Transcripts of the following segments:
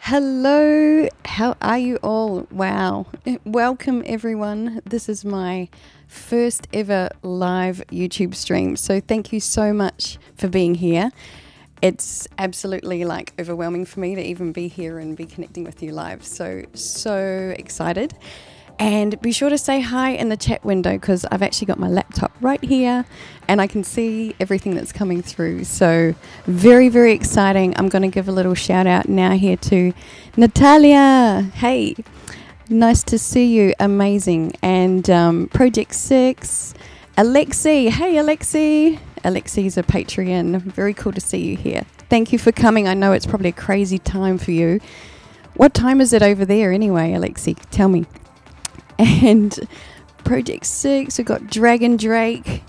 Hello, how are you all? Wow, welcome everyone. This is my first ever live YouTube stream, so thank you so much for being here. It's absolutely overwhelming for me to even be here and be connecting with you live, so excited. And be sure to say hi in the chat window because I've actually got my laptop right here and I can see everything that's coming through. So very exciting. I'm going to give a little shout out now here to Natalia. Hey, nice to see you. Amazing. And Project 6. Alexi. Hey, Alexi. Alexi's a Patreon. Very cool to see you here. Thank you for coming. I know it's probably a crazy time for you. What time is it over there anyway, Alexi? Tell me. And Project 6, we've got Dragon Drake.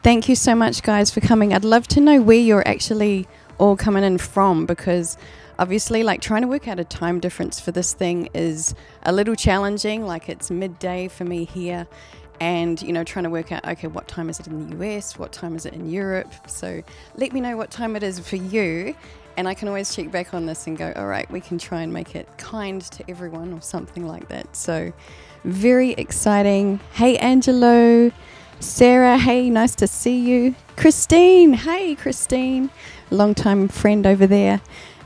Thank you so much, guys, for coming. I'd love to know where you're actually all coming in from, because obviously trying to work out a time difference for this thing is a little challenging. It's midday for me here, and trying to work out, okay, what time is it in the US, what time is it in Europe? So let me know what time it is for you, and I can always check back on this and go, all right, we can try and make it kind to everyone or something like that. So very exciting. Hey, Angelo. Sarah, hey, nice to see you. Christine, hey, Christine. Long-time friend over there.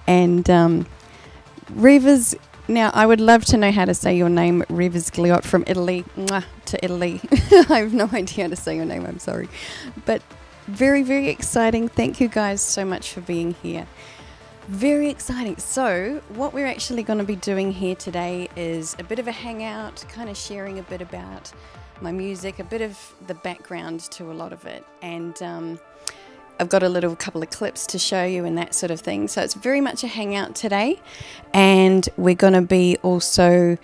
And Rivers, now I would love to know how to say your name, Rivers Gliot from Italy. Mwah, to Italy. I have no idea how to say your name, I'm sorry. But very exciting. Thank you guys so much for being here. Very exciting. So what we're actually going to be doing here today is a bit of a hangout, kind of sharing a bit about my music, a bit of the background to a lot of it. And I've got a couple of clips to show you and that sort of thing. So it's very much a hangout today. And we're going to be also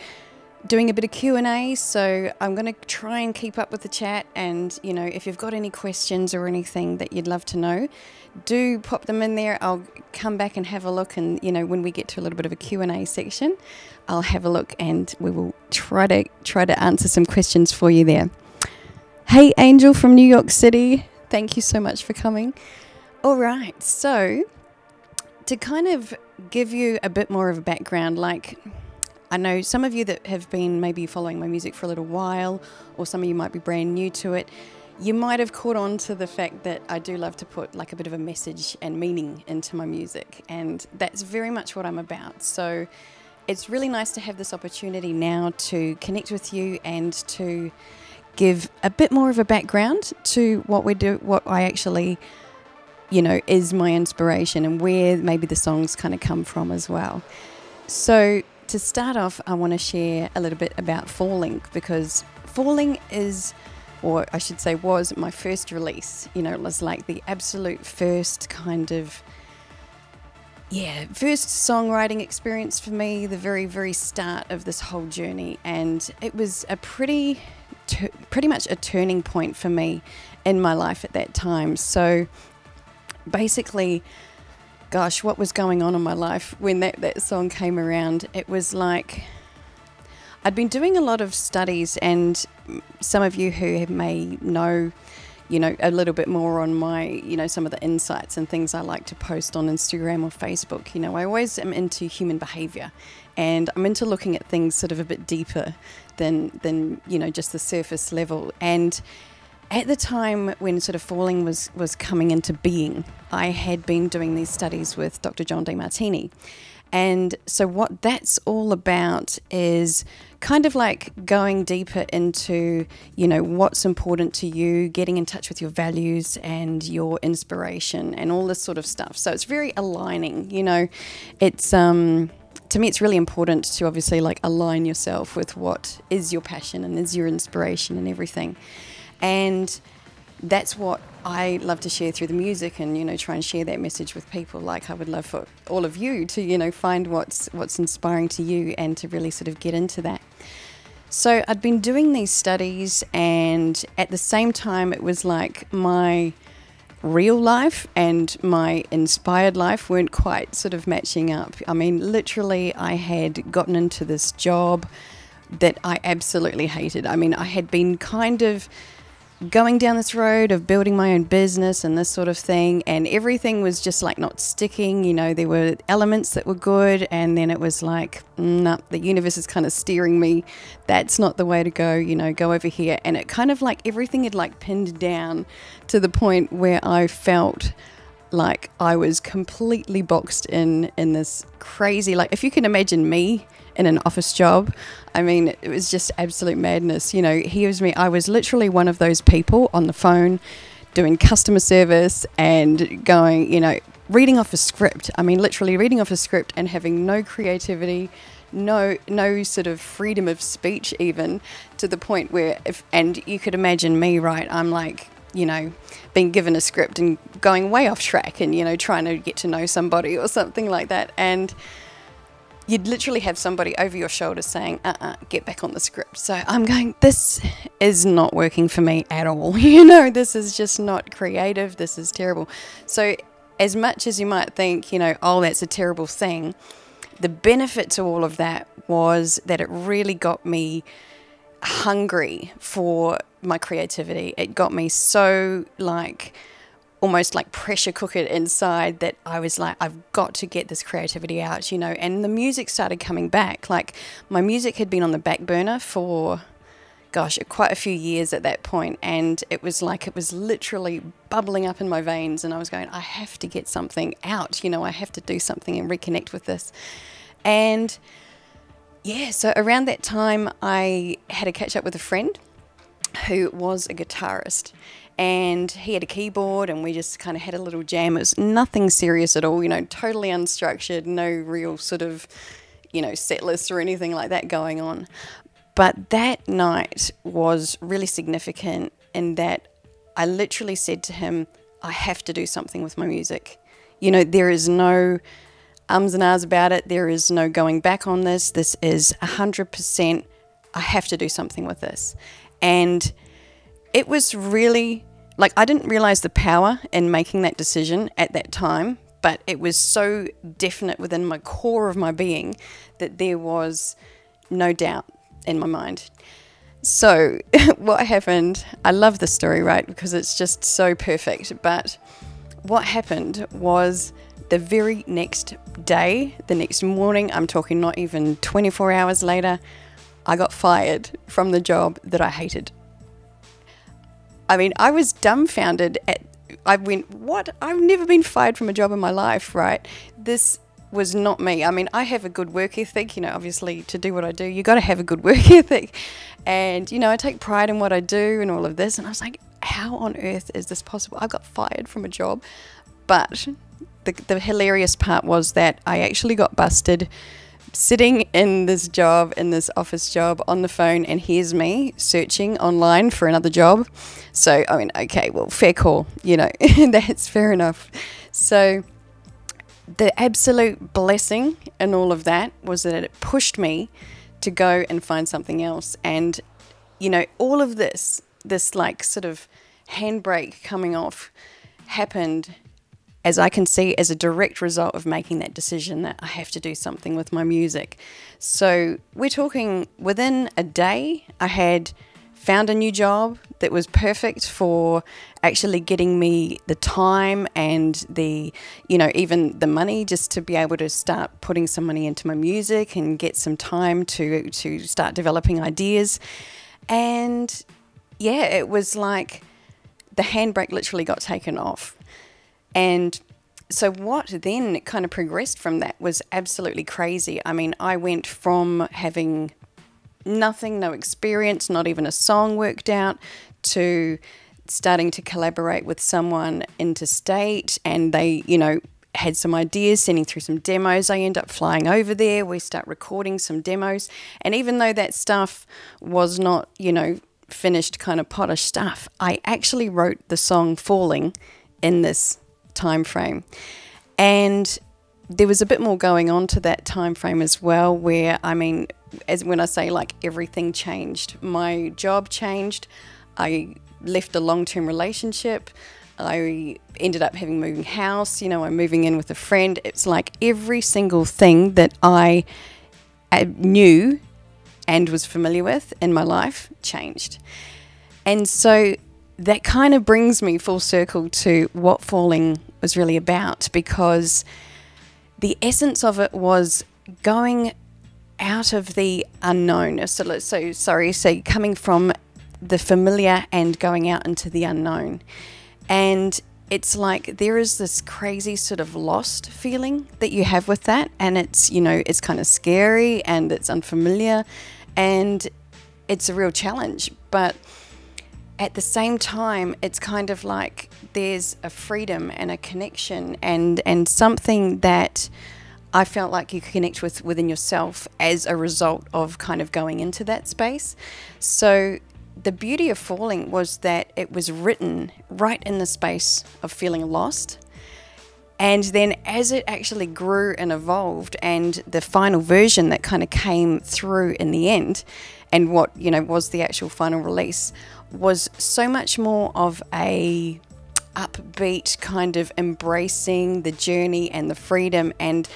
doing a bit of Q&A. So I'm going to try and keep up with the chat. And, if you've got any questions or anything that you'd love to know, do pop them in there. I'll come back and have a look, and when we get to a little bit of a Q&A section, I'll have a look and we will try to answer some questions for you there. Hey, Angel from New York City, thank you so much for coming. All right, so to kind of give you a bit more of a background, I know some of you that have been maybe following my music for a little while, or some of you might be brand new to it. You might have caught on to the fact that I do love to put a bit of a message and meaning into my music, and that's very much what I'm about. So it's really nice to have this opportunity now to connect with you and to give a bit more of a background to what we do, what I actually, is my inspiration, and where maybe the songs kind of come from as well. So to start off, I want to share a little bit about Falling, because Falling is, or I should say was, my first release. It was the absolute first kind of, first songwriting experience for me, the very start of this whole journey. And it was a pretty much a turning point for me in my life at that time. So basically, gosh, what was going on in my life when that song came around? It was I'd been doing a lot of studies, and some of you who may know, a little bit more on my, some of the insights and things I like to post on Instagram or Facebook. I always am into human behavior, and I'm into looking at things sort of a bit deeper than just the surface level. And at the time when sort of Falling was coming into being, I had been doing these studies with Dr. John DeMartini. And so what that's all about is kind of going deeper into, what's important to you, getting in touch with your values and your inspiration and all this sort of stuff. So it's very aligning, It's to me, it's really important to obviously align yourself with what is your passion and is your inspiration and everything. And that's what I love to share through the music, and try and share that message with people. I would love for all of you to find what's inspiring to you and to really sort of get into that. So I'd been doing these studies, and at the same time it was my real life and my inspired life weren't quite sort of matching up. I mean, literally I had gotten into this job that I absolutely hated. I mean, I had been kind of going down this road of building my own business and this sort of thing, and everything was just like not sticking. You know, there were elements that were good, and then it was like, no, the universe is kind of steering me. That's not the way to go, you know, go over here. And it kind of like everything had like pinned down to the point where I felt like I was completely boxed in this crazy, like if you can imagine me in an office job, I mean, it was just absolute madness. You know, here's me. I was literally one of those people on the phone doing customer service and going, you know, reading off a script. I mean, literally reading off a script and having no creativity, no sort of freedom of speech, even to the point where and you could imagine me, right? I'm like, you know, being given a script and going way off track and, you know, trying to get to know somebody or something like that. And you'd literally have somebody over your shoulder saying, get back on the script. So I'm going, this is not working for me at all. You know, this is just not creative. This is terrible. So as much as you might think, you know, oh, that's a terrible thing, the benefit to all of that was that it really got me hungry for my creativity. It got me so like almost like pressure cook it inside that I was like, I've got to get this creativity out, you know. And the music started coming back. Like my music had been on the back burner for gosh, quite a few years at that point, and it was like it was literally bubbling up in my veins, and I was going, I have to get something out, you know, I have to do something and reconnect with this. And yeah, so around that time I had a catch up with a friend who was a guitarist, and he had a keyboard, and we just kind of had a little jam. It was nothing serious at all, you know, totally unstructured, no real sort of, you know, set list or anything like that going on. But that night was really significant in that I literally said to him, I have to do something with my music. You know, there is no ums and ahs about it. There is no going back on this. This is 100%, I have to do something with this. And it was really, like, I didn't realize the power in making that decision at that time, but it was so definite within my core of my being that there was no doubt in my mind. So what happened, I love this story, right, because it's just so perfect, but what happened was the very next day, the next morning, I'm talking not even 24 hours later, I got fired from the job that I hated. I mean, I was dumbfounded I went, what? I've never been fired from a job in my life, right? This was not me. I mean, I have a good work ethic, you know, obviously to do what I do, you got to have a good work ethic. And, you know, I take pride in what I do and all of this. And I was like, how on earth is this possible? I got fired from a job. But the hilarious part was that I actually got busted sitting in this job, in this office job on the phone, and here's me searching online for another job. So, I mean, okay, well, fair call, you know, that's fair enough. So the absolute blessing in all of that was that it pushed me to go and find something else. And, you know, all of this like sort of handbrake coming off happened, as I can see, as a direct result of making that decision that I have to do something with my music. So we're talking within a day, I had found a new job that was perfect for actually getting me the time and the, you know, even the money just to be able to start putting some money into my music and get some time to start developing ideas. And yeah, it was like the handbrake literally got taken off. And so what then kind of progressed from that was absolutely crazy. I mean, I went from having nothing, no experience, not even a song worked out, to starting to collaborate with someone interstate, and they, you know, had some ideas, sending through some demos. I end up flying over there. We start recording some demos. And even though that stuff was not, you know, finished kind of polished stuff, I actually wrote the song Falling in this time frame. And there was a bit more going on to that time frame as well, where, I mean, as when I say like everything changed, my job changed, I left a long-term relationship, I ended up having moving house, you know, I'm moving in with a friend. It's like every single thing that I knew and was familiar with in my life changed. And so that kind of brings me full circle to what falling was really about, because the essence of it was going out of the unknown. So coming from the familiar and going out into the unknown. And it's like there is this crazy sort of lost feeling that you have with that. And it's, you know, it's kind of scary and it's unfamiliar and it's a real challenge. But at the same time, it's kind of like there's a freedom and a connection and something that I felt like you could connect with within yourself as a result of kind of going into that space. So the beauty of falling was that it was written right in the space of feeling lost. And then as it actually grew and evolved, and the final version that kind of came through in the end, and what, you know, was the actual final release, was so much more of a upbeat kind of embracing the journey and the freedom and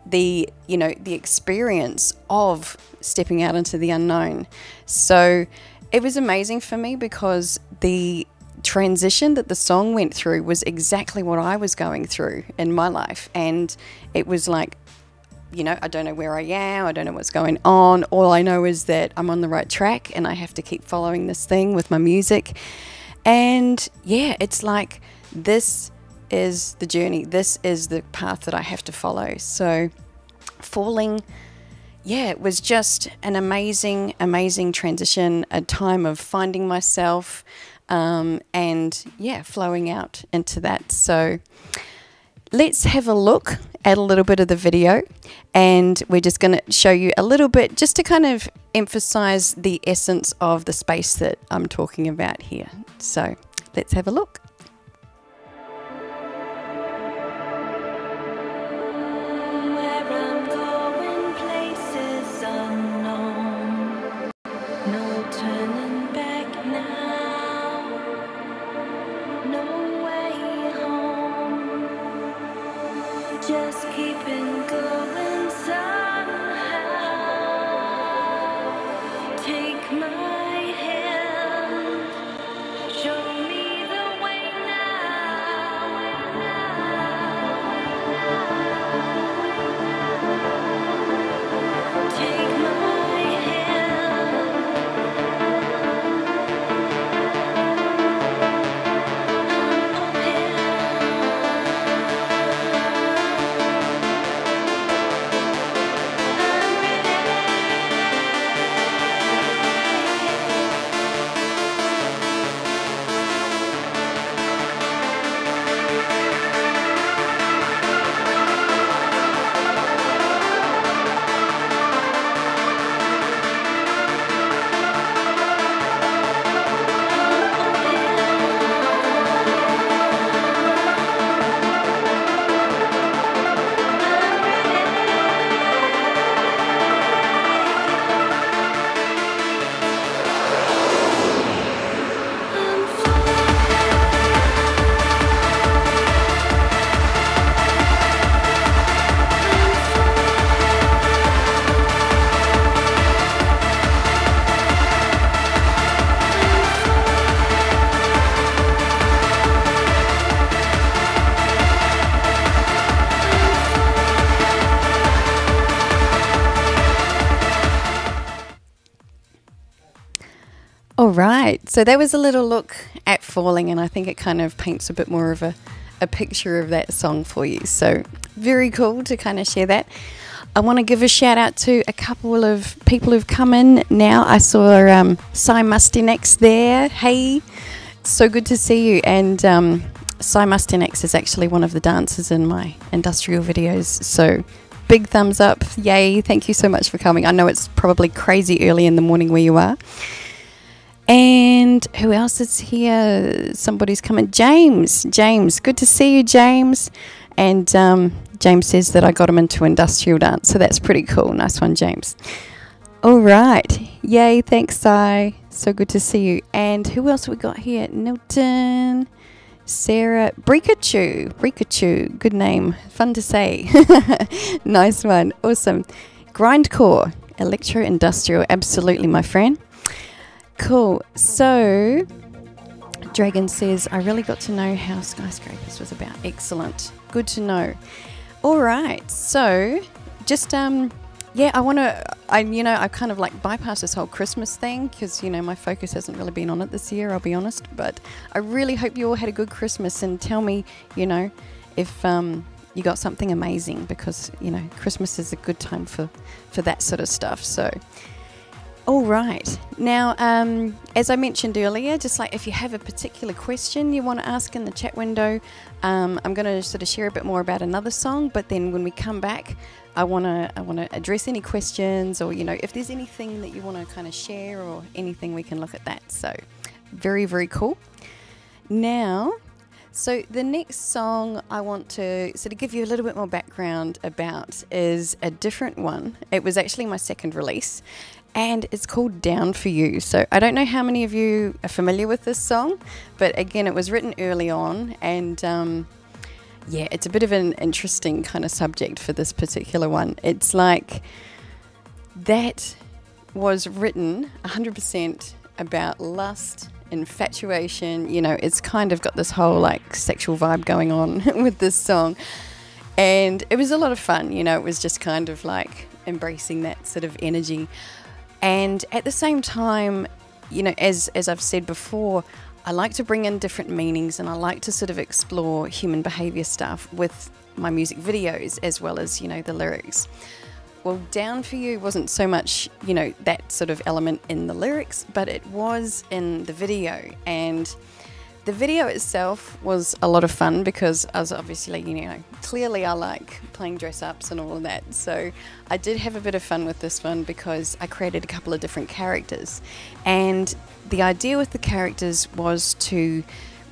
the, you know, the experience of stepping out into the unknown. So it was amazing for me because the transition that the song went through was exactly what I was going through in my life. And it was like, you know, I don't know where I am, I don't know what's going on. All I know is that I'm on the right track and I have to keep following this thing with my music. And yeah, it's like, this is the journey, this is the path that I have to follow. So falling, yeah, it was just an amazing, amazing transition, a time of finding myself, and yeah, flowing out into that. So let's have a look at a little bit of the video, and we're just going to show you a little bit just to kind of emphasize the essence of the space that I'm talking about here. So let's have a look. Just keeping going somehow. Take my hand, show me the way now. Take my hand. All right, so that was a little look at falling, and I think it kind of paints a bit more of a picture of that song for you. So very cool to kind of share that. I want to give a shout out to a couple of people who've come in now. I saw Suis Mustinex there. Hey, so good to see you. And Suis Mustinex is actually one of the dancers in my industrial videos. So big thumbs up. Yay, thank you so much for coming. I know it's probably crazy early in the morning where you are. And who else is here? Somebody's coming. James, good to see you, James. And James says that I got him into industrial dance, so that's pretty cool. Nice one, James. All right. Yay, thanks, Si. So good to see you. And who else we got here? Nilton, Sarah, Brikachu. Good name. Fun to say. Nice one. Awesome. Grindcore, electro-industrial. Absolutely, my friend. Cool. So Dragon says, I really got to know how Skyscrapers was about. Excellent. Good to know. All right. So just, yeah, I kind of like bypassed this whole Christmas thing because, my focus hasn't really been on it this year, I'll be honest. But I really hope you all had a good Christmas, and tell me, if you got something amazing, because, Christmas is a good time for that sort of stuff. So, all right. Now, as I mentioned earlier, just like if you have a particular question you want to ask in the chat window, I'm going to sort of share a bit more about another song, but then when we come back, I want to address any questions, or, if there's anything that you want to kind of share or anything, we can look at that. So, very, very cool. Now, so the next song I want to sort of give you a little bit more background about is a different one. It was actually my second release, and it's called Down For You. So I don't know how many of you are familiar with this song, but again, it was written early on, and yeah, it's a bit of an interesting kind of subject for this particular one. It's like that was written 100% about lust, infatuation. It's kind of got this whole like sexual vibe going on with this song, and it was a lot of fun. It was just kind of like embracing that sort of energy, and at the same time, as I've said before, I like to bring in different meanings, and I like to sort of explore human behavior stuff with my music videos as well as the lyrics. Well, Down For You wasn't so much, that sort of element in the lyrics, but it was in the video. And the video itself was a lot of fun because I was obviously, clearly I like playing dress-ups and all of that. So I did have a bit of fun with this one because I created a couple of different characters. And the idea with the characters was to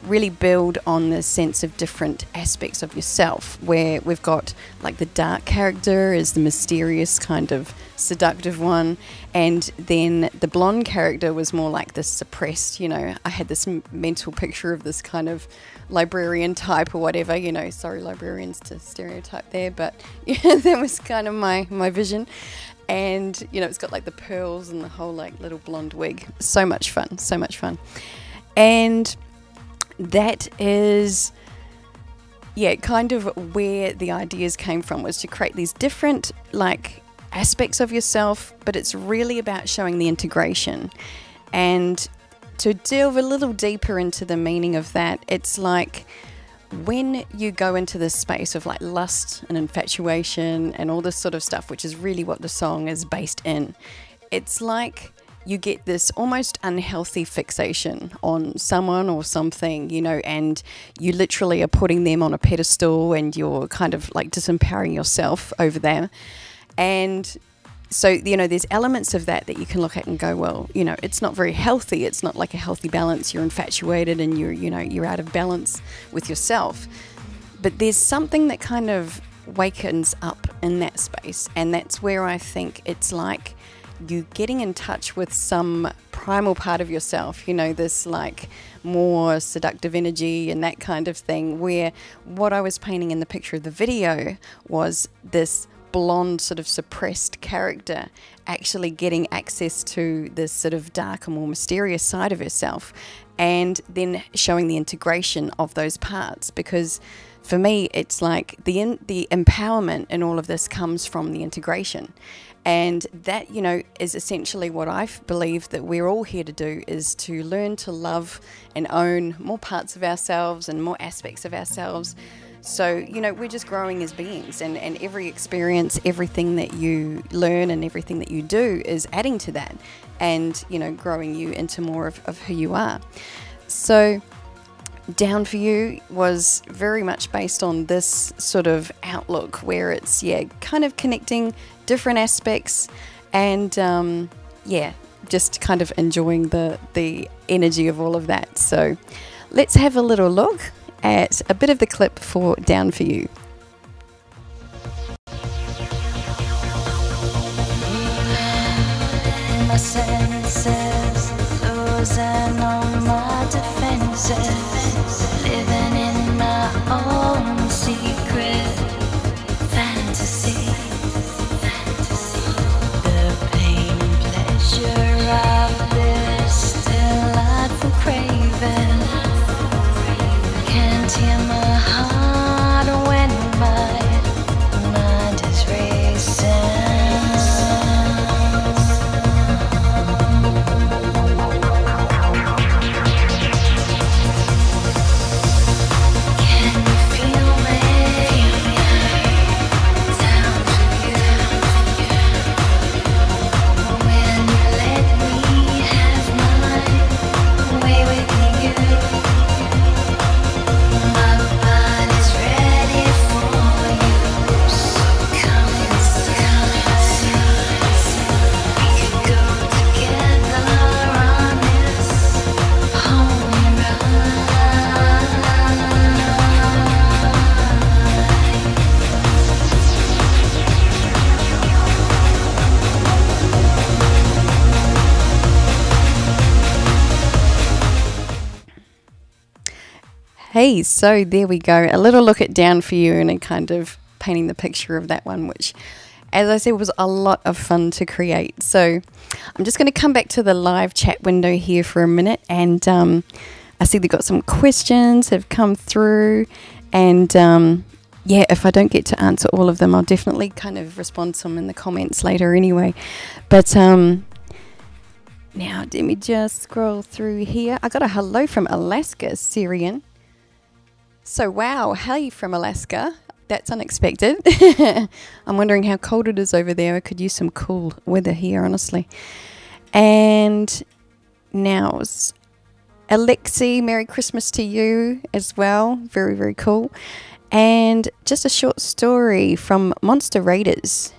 really build on the sense of different aspects of yourself, where we've got like the dark character is the mysterious kind of seductive one, and then the blonde character was more like this suppressed, I had this mental picture of this kind of librarian type or whatever, sorry librarians to stereotype there, but yeah, that was kind of my vision. And it's got like the pearls and the whole like little blonde wig. So much fun, so much fun. And that is, yeah, kind of where the ideas came from, was to create these different like aspects of yourself, but it's really about showing the integration. And to delve a little deeper into the meaning of that, it's like when you go into this space of like lust and infatuation and all this sort of stuff, which is really what the song is based in, it's like you get this almost unhealthy fixation on someone or something, and you literally are putting them on a pedestal, and you're kind of like disempowering yourself over them. And so, there's elements of that you can look at and go, well, it's not very healthy. It's not like a healthy balance. You're infatuated and you're out of balance with yourself. But there's something that kind of wakens up in that space. And that's where I think it's like you getting in touch with some primal part of yourself, this like more seductive energy and that kind of thing, where what I was painting in the picture of the video was this blonde sort of suppressed character actually getting access to this sort of darker, more mysterious side of herself, and then showing the integration of those parts. Because for me, it's like the empowerment in all of this comes from the integration. And that, is essentially what I believe that we're all here to do, is to learn to love and own more parts of ourselves and more aspects of ourselves. So, we're just growing as beings, and every experience, everything that you learn and everything that you do is adding to that and, growing you into more of who you are. So Down For You was very much based on this sort of outlook, where it's, kind of connecting different aspects and, just kind of enjoying the energy of all of that. So let's have a little look at a bit of the clip for Down For You. My senses, losing all my defenses, living in my own secret fantasy. The pain and pleasure of this delightful craving Hey, so there we go. A little look at Down For You and a kind of painting the picture of that one, which, as I said, was a lot of fun to create. So I'm just going to come back to the live chat window here for a minute, and I see they've got some questions have come through, and yeah, if I don't get to answer all of them, I'll definitely kind of respond to them in the comments later anyway. But now let me just scroll through here. I got a hello from Alaska, Syrian. So wow, hey from Alaska. That's unexpected. I'm wondering how cold it is over there. I could use some cool weather here, honestly. And now, Alexi, Merry Christmas to you as well. Very, very cool. And just a short story from Monster Raiders.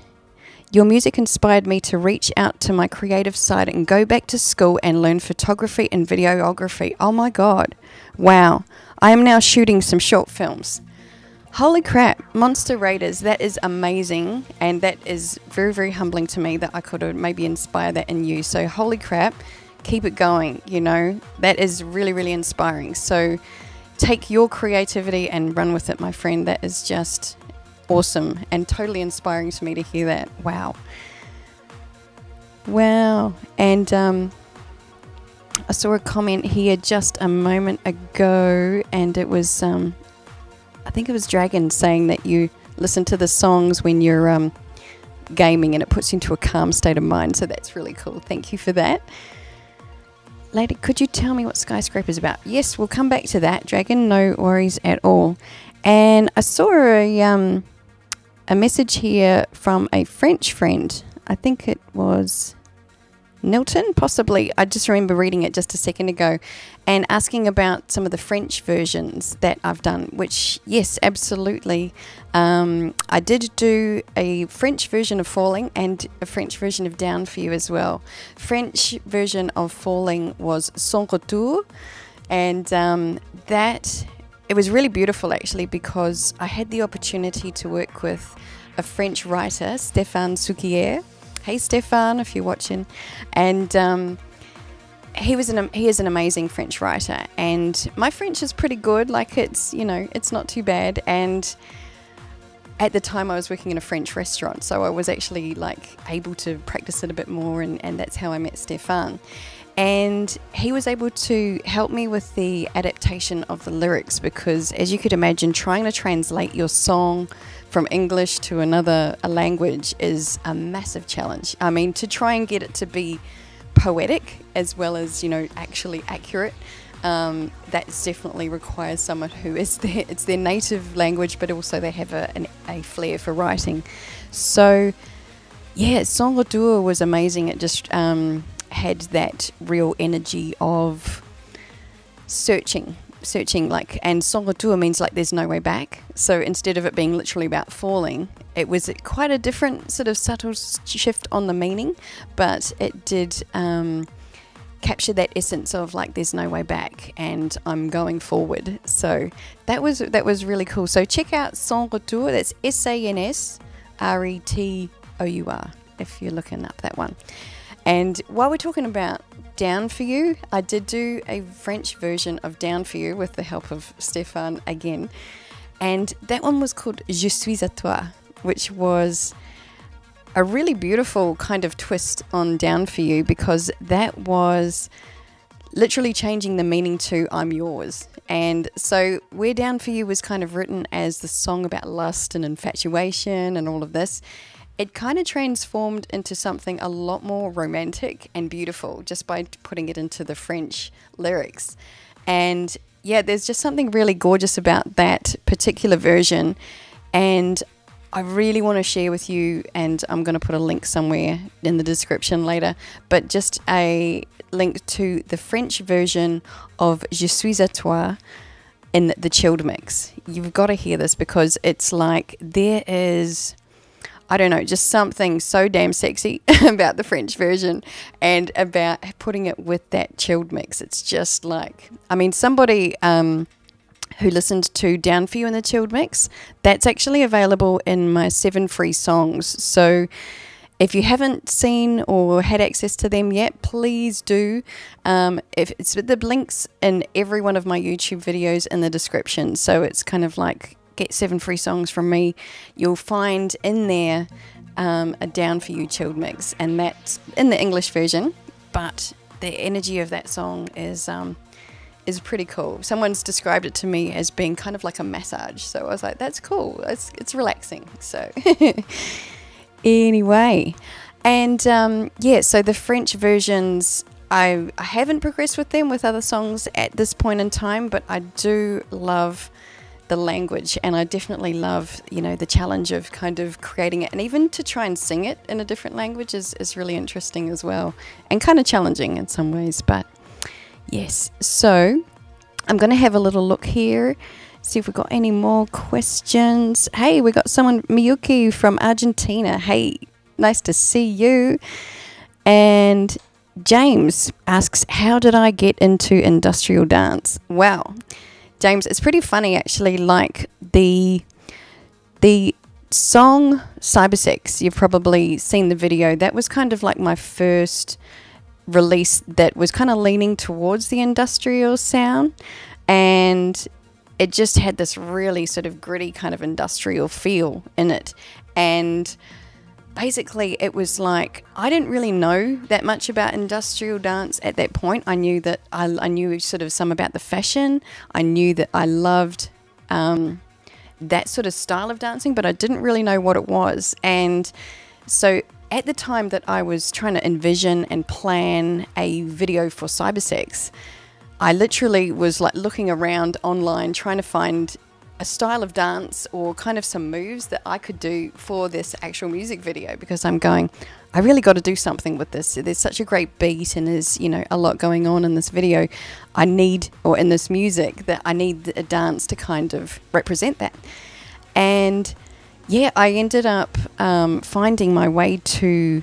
Your music inspired me to reach out to my creative side and go back to school and learn photography and videography. Oh my God. Wow. I am now shooting some short films. Holy crap, Monster Raiders, that is amazing, and that is very, very humbling to me that I could maybe inspire that in you. So holy crap, keep it going, you know, that is really, really inspiring. So take your creativity and run with it, my friend. That is just awesome and totally inspiring to me to hear that. Wow. Wow. And I saw a comment here just a moment ago, and it was I think it was Dragon saying that you listen to the songs when you're gaming and it puts you into a calm state of mind. So that's really cool. Thank you for that. Lady, could you tell me what Skyscraper is about? Yes, we'll come back to that, Dragon. No worries at all. And I saw a message here from a French friend. I think it was Nilton, possibly. I just remember reading it just a second ago and asking about some of the French versions that I've done, which, yes, absolutely. I did do a French version of Falling and a French version of Down For You as well. French version of Falling was Sans Retour, and it was really beautiful actually, because I had the opportunity to work with a French writer, Stéphane Souquier. Hey Stefan, if you're watching. And he is an amazing French writer, and my French is pretty good. Like, it's, you know, it's not too bad. And at the time I was working in a French restaurant, so I was actually like able to practice it a bit more, and that's how I met Stefan. And he was able to help me with the adaptation of the lyrics, because as you could imagine, trying to translate your song from English to a language is a massive challenge. I mean, to try and get it to be poetic as well as, you know, actually accurate, that definitely requires someone who is it's their native language, but also they have a flair for writing. So yeah, Sans Retour was amazing. It just had that real energy of searching, like, and Sans Retour means like there's no way back. So instead of it being literally about falling, it was quite a different sort of subtle shift on the meaning, but it did capture that essence of like there's no way back and I'm going forward. So that was really cool. So check out Sans Retour. That's SANSRETOUR if you're looking up that one. And while we're talking about Down For You, I did do a French version of Down For You with the help of Stéphane again. And that one was called Je suis à toi, which was a really beautiful kind of twist on Down For You, because that was literally changing the meaning to I'm yours. And so where Down For You was kind of written as the song about lust and infatuation and all of this, it kind of transformed into something a lot more romantic and beautiful just by putting it into the French lyrics. And yeah, there's just something really gorgeous about that particular version. And I really want to share with you, and I'm going to put a link somewhere in the description later, but just a link to the French version of Je suis à toi in the chilled mix. You've got to hear this, because it's like there is, I don't know, just something so damn sexy about the French version and about putting it with that chilled mix. It's just like, I mean, somebody who listened to Down For You in the chilled mix, that's actually available in my 7 free songs. So if you haven't seen or had access to them yet, please do. If it's the links in every one of my YouTube videos in the description. So it's kind of like get 7 free songs from me. You'll find in there a Down For You chilled mix, and that's in the English version. But the energy of that song is pretty cool. Someone's described it to me as being kind of like a massage. So I was like, that's cool. It's relaxing. So anyway, and yeah, so the French versions, I haven't progressed with them with other songs at this point in time, but I do love the language, and I definitely love, you know, the challenge of kind of creating it, and even to try and sing it in a different language is really interesting as well, and kind of challenging in some ways. But yes, so I'm going to have a little look here, see if we've got any more questions. Hey, we got someone, Miyuki from Argentina. Hey, nice to see you. And James asks, how did I get into industrial dance? Wow, James, it's pretty funny actually. Like the song Cybersex, you've probably seen the video. That was kind of like my first release that was kind of leaning towards the industrial sound, and it just had this really sort of gritty kind of industrial feel in it. And basically it was like, I didn't really know that much about industrial dance at that point. I knew that I knew sort of some about the fashion. I knew that I loved that sort of style of dancing, but I didn't really know what it was. And so at the time that I was trying to envision and plan a video for Cybersex, I literally was like looking around online trying to find a style of dance or kind of some moves that I could do for this actual music video, because I'm going, I really got to do something with this. There's such a great beat, and there's, you know, a lot going on in this video. I need, or in this music, that I need a dance to kind of represent that. And yeah, I ended up finding my way to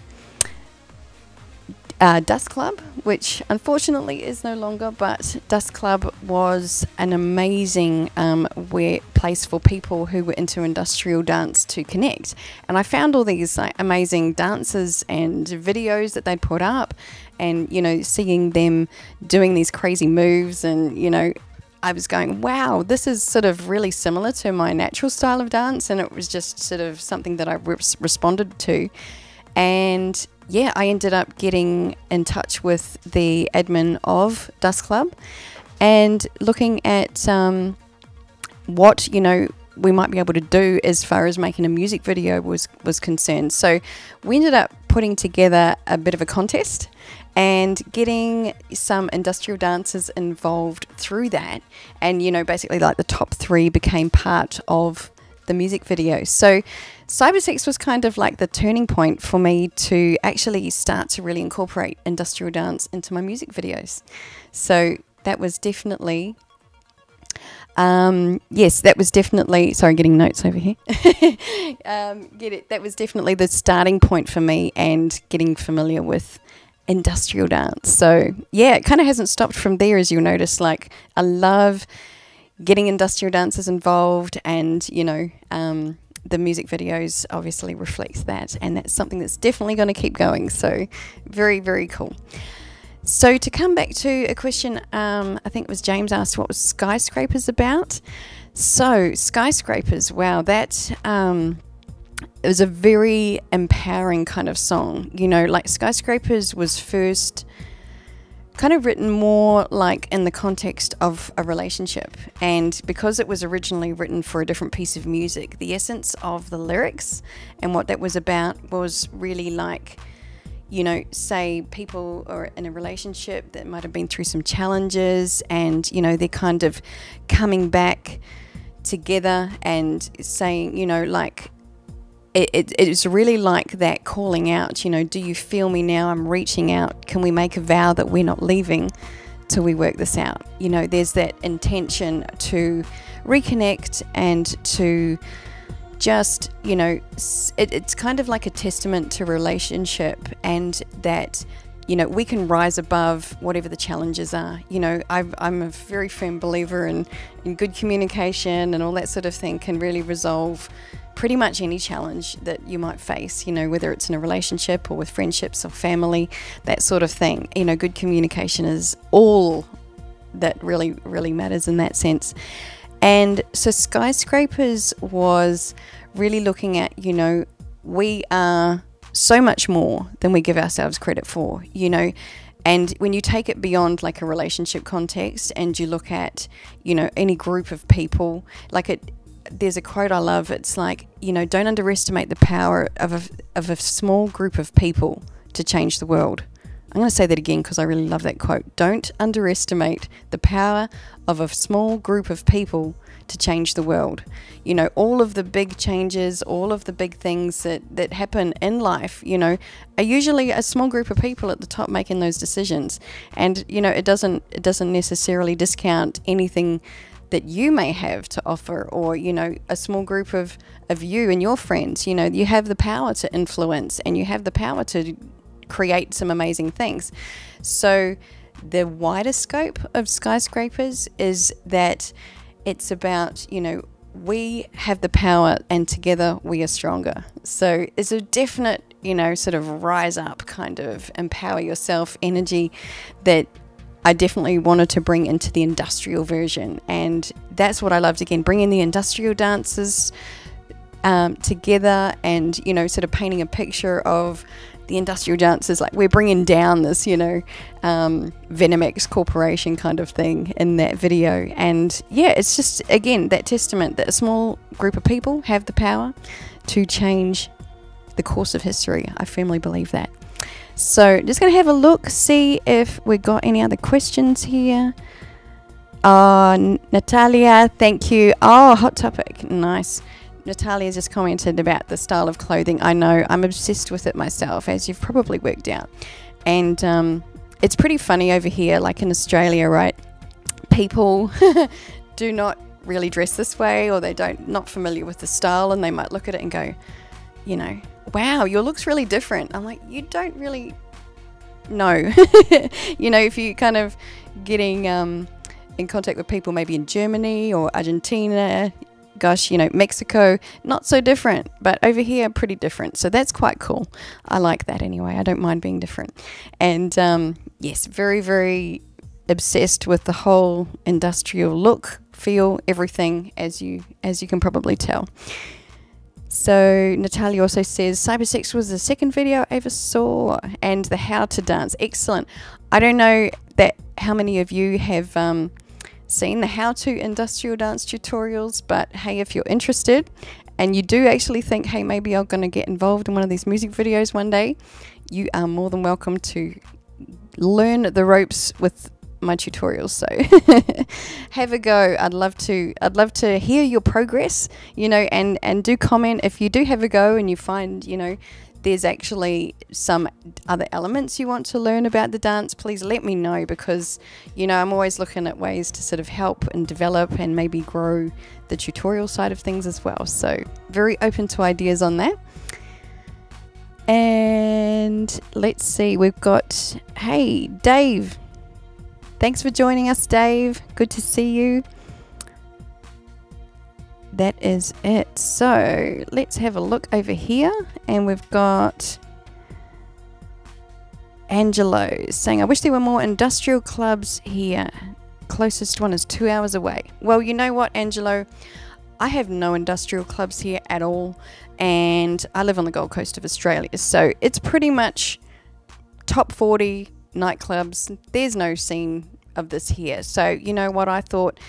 Dust Club, which unfortunately is no longer, but Dust Club was an amazing place for people who were into industrial dance to connect. And I found all these like amazing dances and videos that they'd put up, and, you know, seeing them doing these crazy moves, and, you know, I was going, wow, this is sort of really similar to my natural style of dance. And it was just sort of something that I responded to. And yeah, I ended up getting in touch with the admin of Dust Club and looking at what, you know, we might be able to do as far as making a music video was concerned. So we ended up putting together a bit of a contest and getting some industrial dancers involved through that. And, you know, basically like the top 3 became part of the music video. So Cybersex was kind of like the turning point for me to actually start to really incorporate industrial dance into my music videos. So that was definitely, yes, that was definitely, sorry, getting notes over here. That was definitely the starting point for me and getting familiar with industrial dance. So yeah, it kind of hasn't stopped from there, as you'll notice. Like, I love getting industrial dancers involved, and, you know, the music videos obviously reflects that, and that's something that's definitely going to keep going. So very, very cool. So to come back to a question, I think it was James asked, what was Skyscrapers about? So Skyscrapers, wow, that it was a very empowering kind of song. You know, like Skyscrapers was first kind of written more like in the context of a relationship, and because it was originally written for a different piece of music, the essence of the lyrics and what that was about was really like, you know, say people are in a relationship that might have been through some challenges, and, you know, they're kind of coming back together and saying, you know, like, it's really like that calling out, you know, do you feel me now? I'm reaching out. Can we make a vow that we're not leaving till we work this out? You know, there's that intention to reconnect and to just, you know, it's kind of like a testament to relationship, and that, you know, we can rise above whatever the challenges are. You know, I'm a very firm believer in good communication, and all that sort of thing can really resolve pretty much any challenge that you might face, you know, whether it's in a relationship or with friendships or family, that sort of thing. You know, good communication is all that really, really matters in that sense. And so Skyscrapers was really looking at, you know, we are so much more than we give ourselves credit for, you know. And when you take it beyond like a relationship context and you look at, you know, any group of people, like there's a quote I love. It's like, you know, don't underestimate the power of a small group of people to change the world. I'm going to say that again because I really love that quote. Don't underestimate the power of a small group of people to change the world. You know, all of the big changes, all of the big things that happen in life, you know, are usually a small group of people at the top making those decisions. And, you know, it doesn't necessarily discount anything that you may have to offer, or, you know, a small group of you and your friends. You know, you have the power to influence and you have the power to create some amazing things. So the wider scope of Skyscrapers is that it's about, you know, we have the power and together we are stronger. So it's a definite, you know, sort of rise up, kind of empower yourself energy that I definitely wanted to bring into the industrial version. And that's what I loved, again, bringing the industrial dances together and, you know, sort of painting a picture of the industrial dancers, like we're bringing down this, you know, Venomx Corporation kind of thing in that video. And yeah, it's just, again, that testament that a small group of people have the power to change the course of history. I firmly believe that. So just going to have a look, see if we got any other questions here. Natalia, thank you. Oh, Hot Topic, nice. Natalia just commented about the style of clothing. I know, I'm obsessed with it myself, as you've probably worked out. And it's pretty funny over here, like in Australia, right? People do not really dress this way, or they not familiar with the style, and they might look at it and go, you know, wow, your look's really different. I'm like, you don't really know. You know, if you kind of getting in contact with people maybe in Germany or Argentina, gosh, you know, Mexico, not so different, but over here, pretty different. So that's quite cool. I like that anyway. I don't mind being different. And yes, very, very obsessed with the whole industrial look, feel, everything, as you can probably tell. So Natalia also says, Cybersex was the second video I ever saw, and the how to dance. Excellent. I don't know how many of you have seen the how to industrial dance tutorials, but hey, if you're interested and you do actually think, hey, maybe I'm going to get involved in one of these music videos one day, you are more than welcome to learn the ropes with my tutorials. So have a go. I'd love to hear your progress, you know, and do comment if you do have a go and you find, you know, there's actually some other elements you want to learn about the dance. Please let me know, because, you know, I'm always looking at ways to sort of help and develop and maybe grow the tutorial side of things as well. So very open to ideas on that. And let's see, we've got, hey, Dave. Thanks for joining us, Dave. Good to see you. That is it. So let's have a look over here, and we've got Angelo saying, I wish there were more industrial clubs here. Closest one is 2 hours away. Well, you know what, Angelo? I have no industrial clubs here at all, and I live on the Gold Coast of Australia, so it's pretty much top 40 nightclubs. There's no scene of this here. So you know what, I thought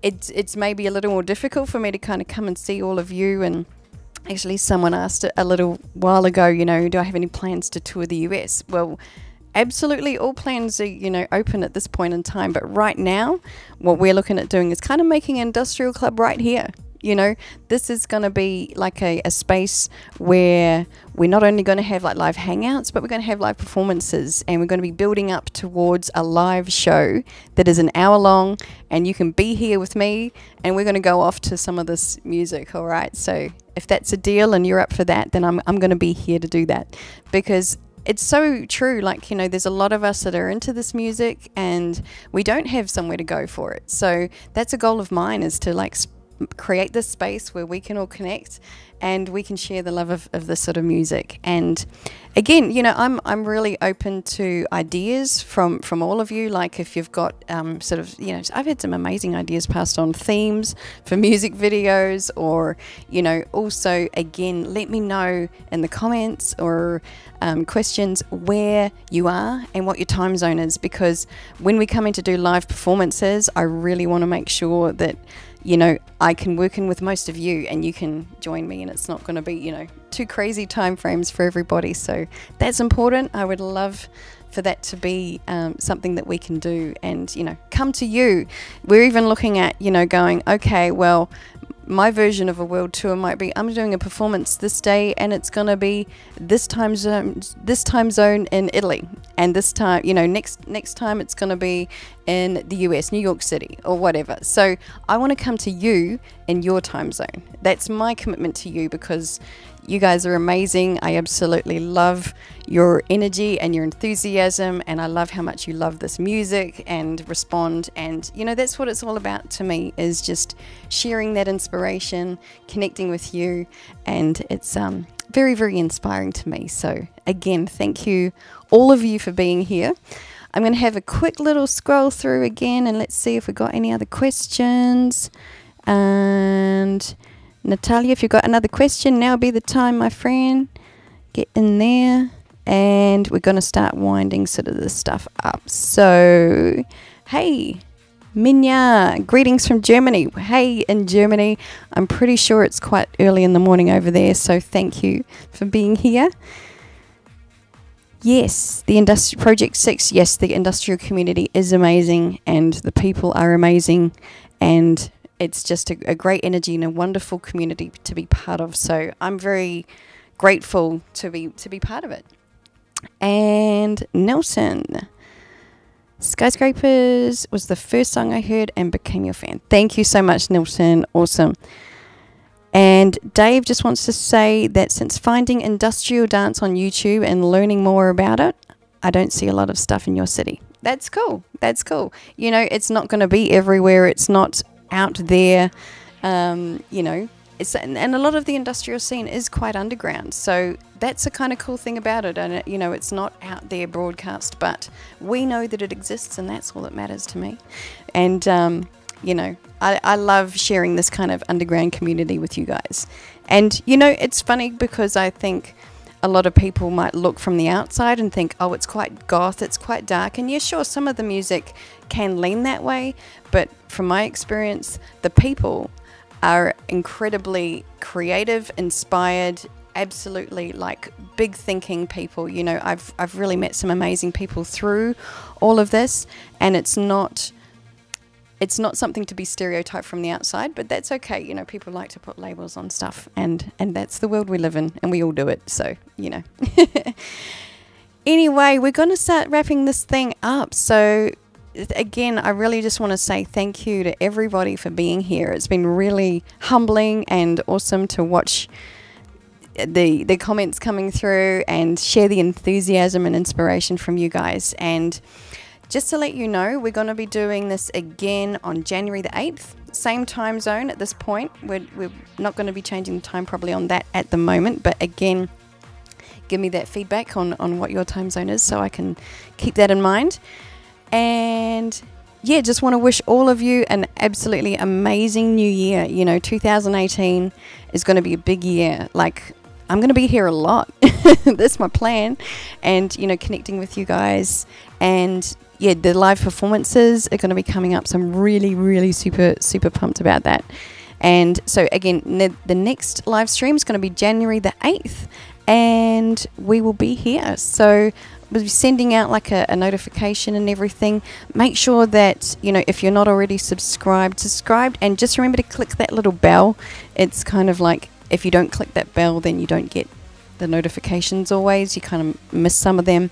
it's maybe a little more difficult for me to kind of come and see all of you. And actually someone asked a little while ago, you know, do I have any plans to tour the US? Well, absolutely, all plans are, you know, open at this point in time, but right now what we're looking at doing is kind of making an industrial club right here. You know, this is going to be like a space where we're not only going to have like live hangouts, but we're going to have live performances, and we're going to be building up towards a live show that is an hour long, and you can be here with me, and we're going to go off to some of this music. All right, so if that's a deal and you're up for that, then I'm going to be here to do that, because it's so true. Like, you know, there's a lot of us that are into this music and we don't have somewhere to go for it. So that's a goal of mine, is to like create this space where we can all connect and we can share the love of this sort of music. And again, you know, I'm really open to ideas from all of you. Like if you've got sort of, you know, I've had some amazing ideas passed on, themes for music videos, or, you know, also again, let me know in the comments or questions where you are and what your time zone is, because when we come in to do live performances, I really want to make sure that, you know, I can work in with most of you and you can join me, and it's not going to be, you know, too crazy time frames for everybody. So that's important. I would love for that to be something that we can do and, you know, come to you. We're even looking at, you know, going, okay, well, my version of a world tour might be, I'm doing a performance this day and it's going to be this time zone in Italy, and this time, you know, next time it's going to be in the US, New York City or whatever. So I want to come to you in your time zone. That's my commitment to you, because you guys are amazing. I absolutely love your energy and your enthusiasm, and I love how much you love this music and respond. And, you know, that's what it's all about to me, is just sharing that inspiration, connecting with you, and it's very, very inspiring to me. So again, thank you, all of you, for being here. I'm going to have a quick little scroll through again, and let's see if we got any other questions. And Natalia, if you've got another question, now be the time, my friend. Get in there. And we're going to start winding sort of this stuff up. So, hey, Minya, greetings from Germany. Hey, in Germany. I'm pretty sure it's quite early in the morning over there, so thank you for being here. Yes, the Project 6, yes, the industrial community is amazing, and the people are amazing, and it's just a great energy and a wonderful community to be part of. So I'm very grateful to be part of it. And Nelson, Skyscrapers was the first song I heard and became your fan. Thank you so much, Nelson. Awesome. And Dave just wants to say that since finding industrial dance on YouTube and learning more about it, I don't see a lot of stuff in your city. That's cool. That's cool. You know, it's not going to be everywhere. It's not out there. You know, and a lot of the industrial scene is quite underground. So that's a kind of cool thing about it. And, you know, it's not out there broadcast, but we know that it exists, and that's all that matters to me. And, you know, I love sharing this kind of underground community with you guys. And, you know, it's funny because I think a lot of people might look from the outside and think, oh, it's quite goth, it's quite dark. And yeah, sure, some of the music can lean that way. But from my experience, the people are incredibly creative, inspired, absolutely like big thinking people. You know, I've really met some amazing people through all of this, and it's not something to be stereotyped from the outside, but that's okay. You know, people like to put labels on stuff, and that's the world we live in, and we all do it. So, you know. Anyway, we're going to start wrapping this thing up. So again, I really just want to say thank you to everybody for being here. It's been really humbling and awesome to watch the comments coming through and share the enthusiasm and inspiration from you guys. And just to let you know, we're going to be doing this again on January the 8th. Same time zone at this point. We're not going to be changing the time probably on that at the moment. But again, give me that feedback on what your time zone is so I can keep that in mind. And yeah, just want to wish all of you an absolutely amazing new year. You know, 2018 is going to be a big year. Like, I'm going to be here a lot. That's my plan. And, you know, connecting with you guys. And yeah, the live performances are going to be coming up. So I'm really, really super pumped about that. And so again, the next live stream is going to be January the 8th. And we will be here. So we'll be sending out like a notification and everything. Make sure that, you know, if you're not already subscribed, and just remember to click that little bell. It's kind of like, if you don't click that bell, then you don't get the notifications always. You kind of miss some of them.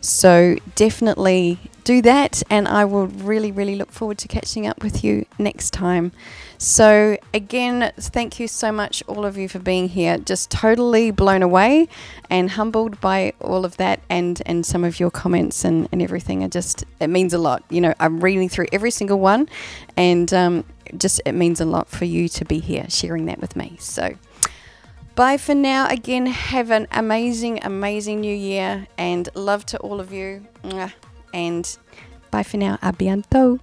So definitely do that, and I will really, really look forward to catching up with you next time. So again, thank you so much, all of you, for being here. Just totally blown away and humbled by all of that, and some of your comments and everything. It means a lot. You know, I'm reading through every single one, and it means a lot for you to be here sharing that with me. So bye for now. Again, have an amazing new year, and love to all of you. And bye for now. A bientôt.